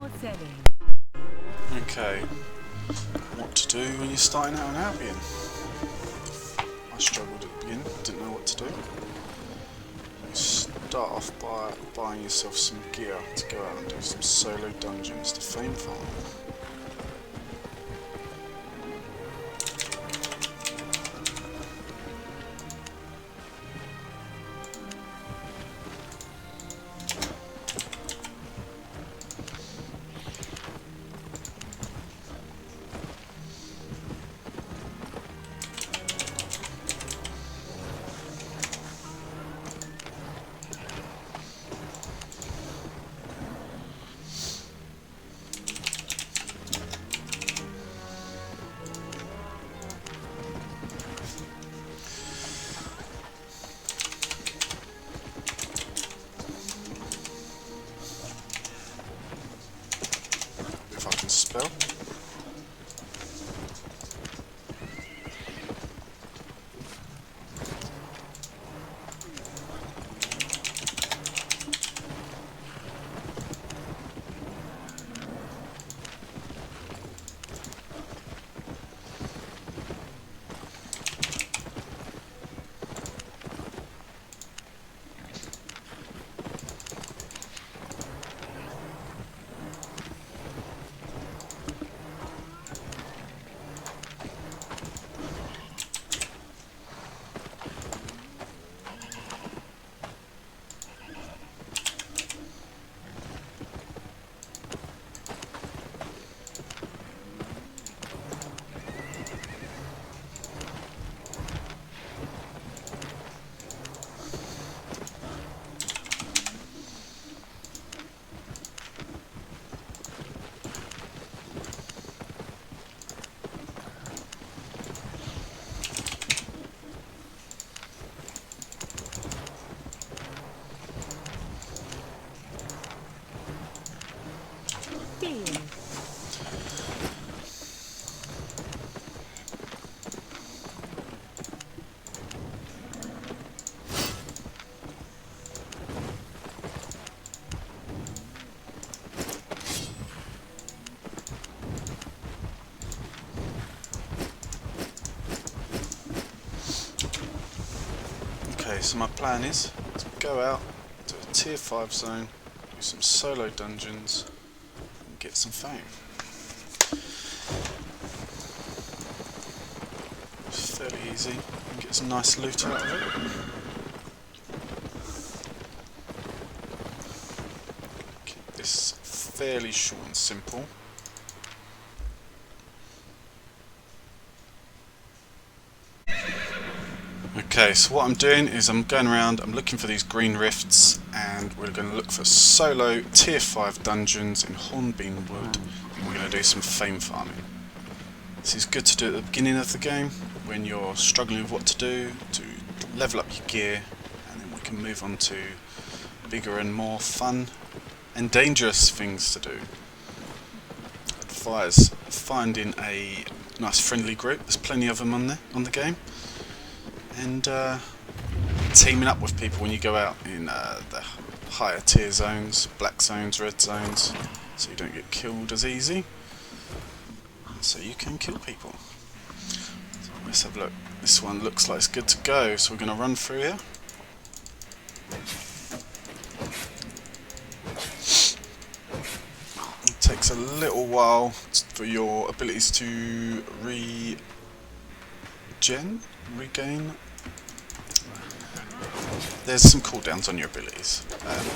Okay, what to do when you're starting out on Albion? I struggled at the beginning, didn't know what to do. You start off by buying yourself some gear to go out and do some solo dungeons to fame farm. If I can spell. Okay, so my plan is to go out to a tier 5 zone, do some solo dungeons, and get some fame. It's fairly easy, and get some nice loot out of it. Keep this fairly short and simple. Okay, so what I'm doing is I'm going around, I'm looking for these green rifts, and we're going to look for solo tier 5 dungeons in Hornbeam Wood, and we're going to do some fame farming. This is good to do at the beginning of the game, when you're struggling with what to do, to level up your gear, and then we can move on to bigger and more fun and dangerous things to do. Advise finding a nice friendly group, there's plenty of them on the game. And teaming up with people when you go out in the higher tier zones, black zones, red zones, so you don't get killed as easy, and so you can kill people. So let's have a look. This one looks like it's good to go, so we're going to run through here. It takes a little while for your abilities to regain. There's some cooldowns on your abilities.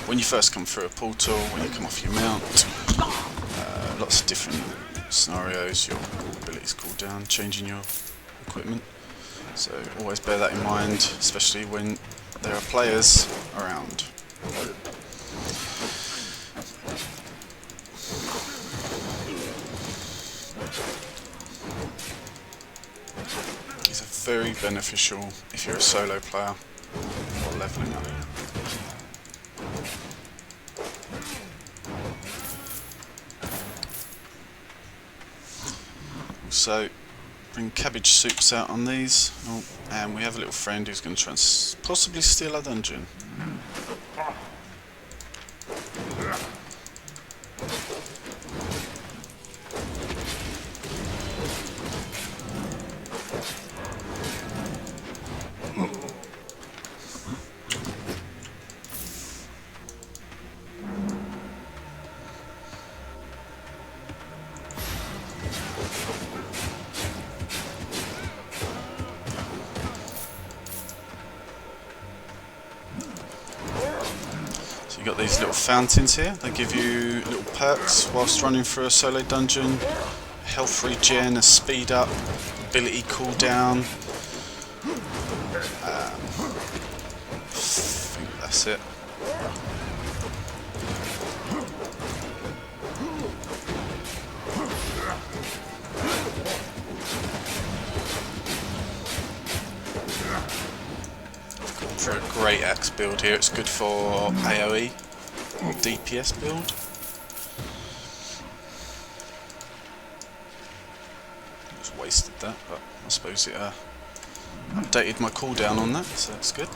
When you first come through a portal, when you come off your mount, lots of different scenarios, your abilities cool down, changing your equipment. So always bear that in mind, especially when there are players around. These are very beneficial if you're a solo player or leveling up. So bring cabbage soups out on these. Oh, and we have a little friend who's going to try and possibly steal our dungeon. You've got these little fountains here. They give you little perks whilst running through a solo dungeon. Health regen, a speed up, ability cooldown. I think that's it. For a great axe build here, it's good for AoE or DPS build. Just wasted that, but I suppose it updated my cooldown on that, so that's good.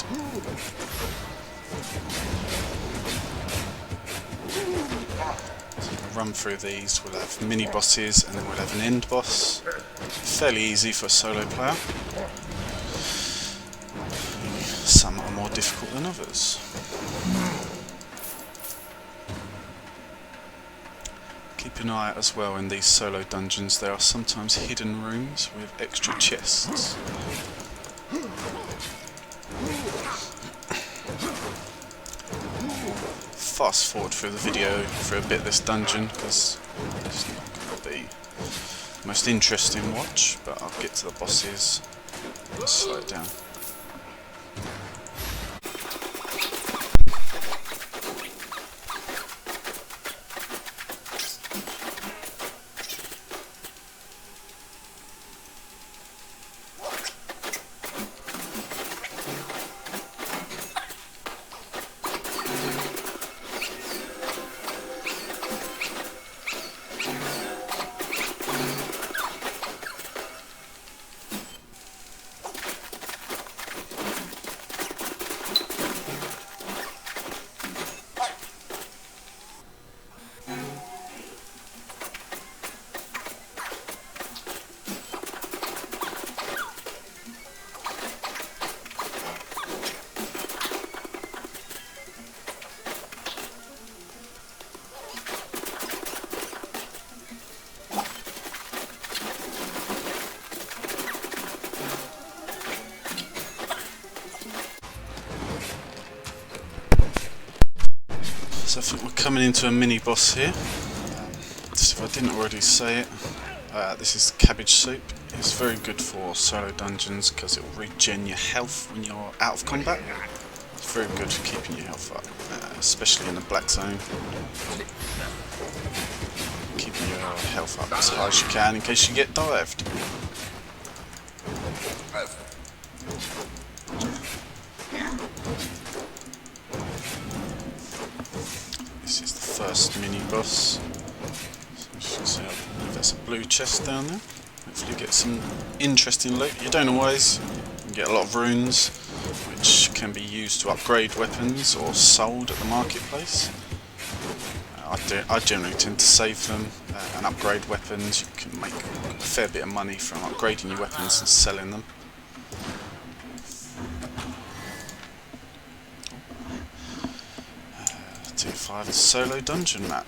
So we'll run through these. We'll have mini bosses and then we'll have an end boss. Fairly easy for a solo player. Some are more difficult than others. Keep an eye out as well in these solo dungeons. There are sometimes hidden rooms with extra chests. Fast forward through the video for a bit of this dungeon because it's not going to be the most interesting watch, but I'll get to the bosses. Let's slow it down. So I think we're coming into a mini boss here. Just if I didn't already say it, this is cabbage soup. It's very good for solo dungeons because it will regen your health when you're out of combat. It's very good for keeping your health up, especially in the black zone. Keeping your health up as high as you can in case you get dived. This is the first mini boss. So you should see there's a blue chest down there. Hopefully get some interesting loot. You don't always. You get a lot of runes, which can be used to upgrade weapons or sold at the marketplace. I generally tend to save them and upgrade weapons. You can make a fair bit of money from upgrading your weapons and selling them. Tier 5 solo dungeon map.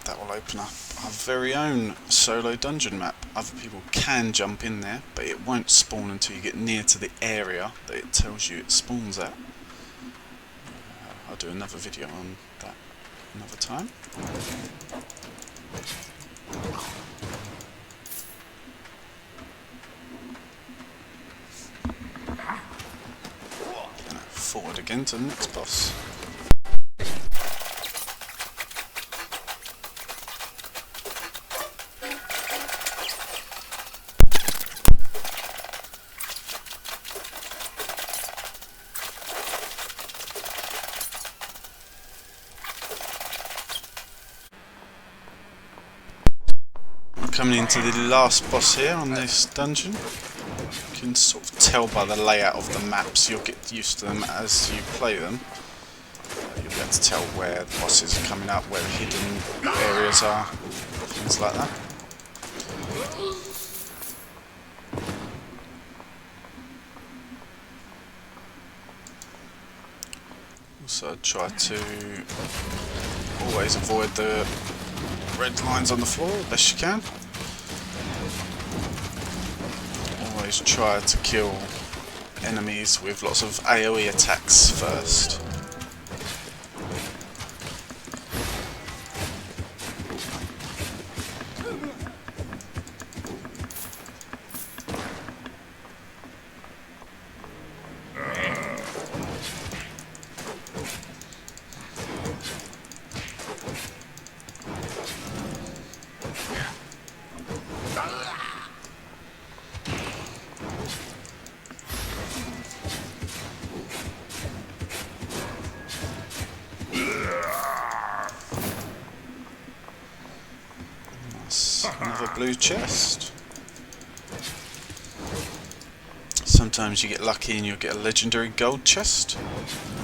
That will open up our very own solo dungeon map. Other people can jump in there, but it won't spawn until you get near to the area that it tells you it spawns at. I'll do another video on that another time. Forward again to the next boss. Coming into the last boss here on this dungeon. You can sort of tell by the layout of the maps. You'll get used to them as you play them. You'll be able to tell where the bosses are coming up, where the hidden areas are, things like that. Also try to always avoid the red lines on the floor as best you can. Always try to kill enemies with lots of AoE attacks first. another blue chest. Sometimes you get lucky and you'll get a legendary gold chest.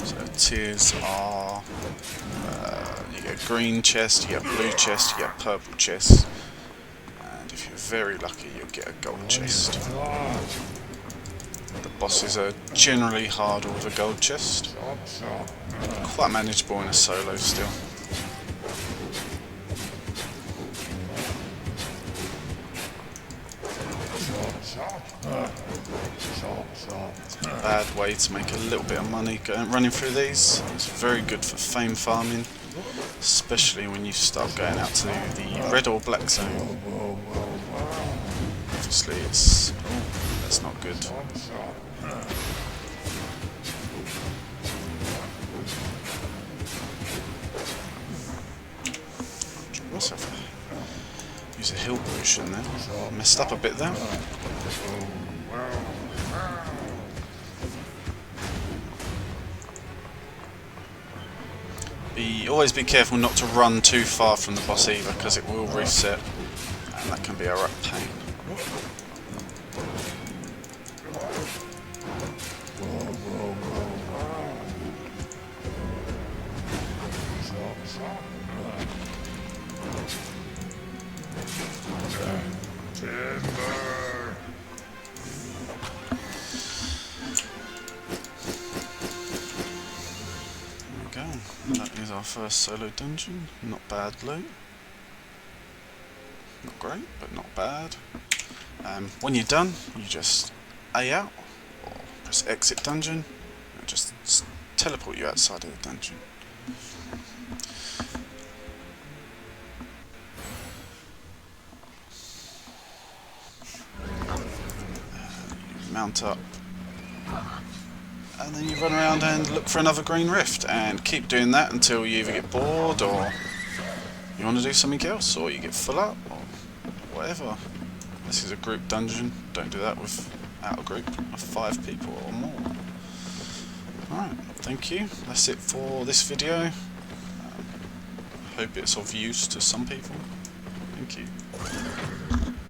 So tiers are, you get a green chest, you get a blue chest, you get a purple chest, and if you're very lucky you'll get a gold chest. The bosses are generally harder with a gold chest. Quite manageable in a solo still. A bad way to make a little bit of money running through these. It's very good for fame farming, especially when you start going out to the red or black zone. Obviously it's... oh, that's not good. Use a heal potion there. Messed up a bit there. Always be careful not to run too far from the boss either, because it will reset, and that can be a right pain. That is our first solo dungeon. Not bad loot. Not great, but not bad. When you're done, you just A out, or press exit dungeon, and it just teleport you outside of the dungeon. You mount up. And then you run around and look for another green rift, and keep doing that until you either get bored, or you want to do something else, or you get full up, or whatever. This is a group dungeon, don't do that without a group of 5 people or more. Alright, thank you, that's it for this video. Hope it's of use to some people. Thank you.